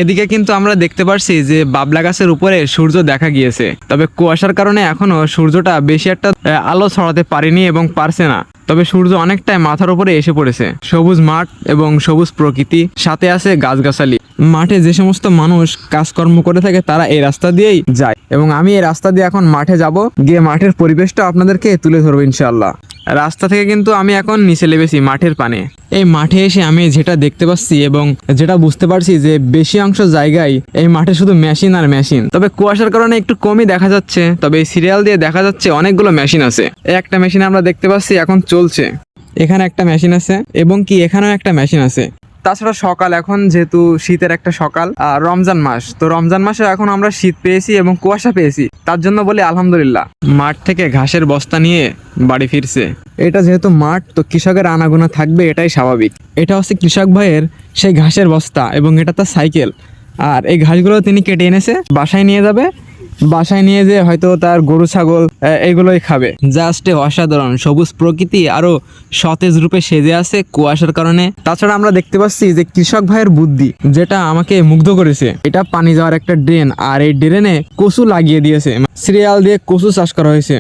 এদিকে কিন্তু আমরা দেখতে পারছি যে বাবলা গাছের উপরে সূর্য দেখা গিয়েছে, তবে কুয়াশার কারণে এখনো সূর্যটা বেশি একটা আলো ছড়াতে পারেনি এবং পারছে না। তবে সূর্য অনেকটাই মাথার উপরে এসে পড়েছে। সবুজ মাঠ এবং সবুজ প্রকৃতি, সাথে আছে গাছগাছালি। মাঠে যে সমস্ত মানুষ কাজকর্ম করে থাকে তারা এই রাস্তা দিয়েই যায়, এবং আমি এই রাস্তা দিয়ে এখন মাঠে যাব, গিয়ে মাঠের পরিবেশটা আপনাদেরকে তুলে ধরবো ইনশাআল্লাহ। রাস্তা থেকে কিন্তু আমি এখন নিচে নেমেছি মাঠের পানে। এই মাঠে এসে আমি যেটা দেখতে পাচ্ছি এবং যেটা বুঝতে পারছি যে বেশি অংশ জায়গায় এই মাঠে শুধু মেশিন আর মেশিন। তবে কুয়াশার কারণে একটু কমই দেখা যাচ্ছে, তবে এই সিরিয়াল দিয়ে দেখা যাচ্ছে অনেকগুলো মেশিন আছে। একটা মেশিন আমরা দেখতে পাচ্ছি এখন চলছে, এখানে একটা মেশিন আছে এবং কি এখানেও একটা মেশিন আছে। তাছাড়া সকাল, এখন যেহেতু শীতের একটা সকাল, রমজান মাস, তো রমজান মাসে এখন আমরা শীত পেয়েছি এবং কুয়াশা পেয়েছি, তার জন্য বলি আলহামদুলিল্লাহ। মাঠ থেকে ঘাসের বস্তা নিয়ে বাড়ি ফিরছে। এটা যেহেতু মাঠ, তো কৃষকের আনাগোনা থাকবে, এটাই স্বাভাবিক। এটা হচ্ছে কৃষক ভাইয়ের সেই ঘাসের বস্তা এবং এটা তার সাইকেল। আর এই ঘাসগুলো তিনি কেটে এনেছে, বাসায় নিয়ে যাবে। বাসায় নিয়ে যেয়ে হয়তো তার গরু ছাগল এগুলোই খাবে। জাস্ট অসাধারণ সবুজ প্রকৃতি আরো সতেজ রূপে সেজে আছে কুয়াশার কারণে। তাছাড়া আমরা দেখতে পাচ্ছি যে কৃষক ভাইয়ের বুদ্ধি, যেটা আমাকে মুগ্ধ করেছে। এটা পানি যাওয়ার একটা ড্রেন, আর এই ড্রেনে কচু লাগিয়ে দিয়েছে, সিরিয়াল দিয়ে কচু চাষ করা হয়েছে।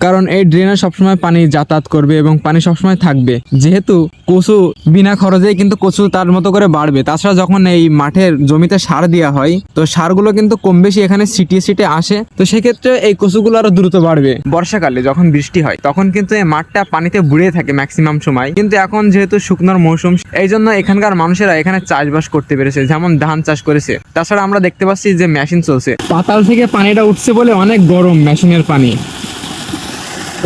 কারণ এই ড্রেনে সবসময় পানি যাতায়াত করবে এবং পানি সবসময় থাকবে, যেহেতু কচু বিনা খরচেই কিন্তু কচু তার মতো করে বাড়বে। তাছাড়া যখন এই মাঠের জমিতে সার দেওয়া হয়, তো সারগুলো কিন্তু কম বেশি এখানে ছিটিয়ে ছিটিয়ে আসে, তো সেক্ষেত্রে এই কচুগুলো আরো দ্রুত বাড়বে। বর্ষাকালে যখন বৃষ্টি হয় তখন কিন্তু এই মাঠটা পানিতে বুড়িয়ে থাকে ম্যাক্সিমাম সময়, কিন্তু এখন যেহেতু শুকনোর মৌসুম, এই জন্য এখানকার মানুষেরা এখানে চাষবাস করতে পেরেছে, যেমন ধান চাষ করেছে। তাছাড়া আমরা দেখতে পাচ্ছি যে মেশিন চলছে, পাতাল থেকে পানিটা উঠছে বলে অনেক গরম মেশিনের পানি,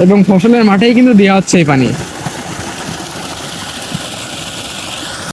এবং ফসলের মাঠেই কিন্তু দেওয়া হচ্ছে এই পানি।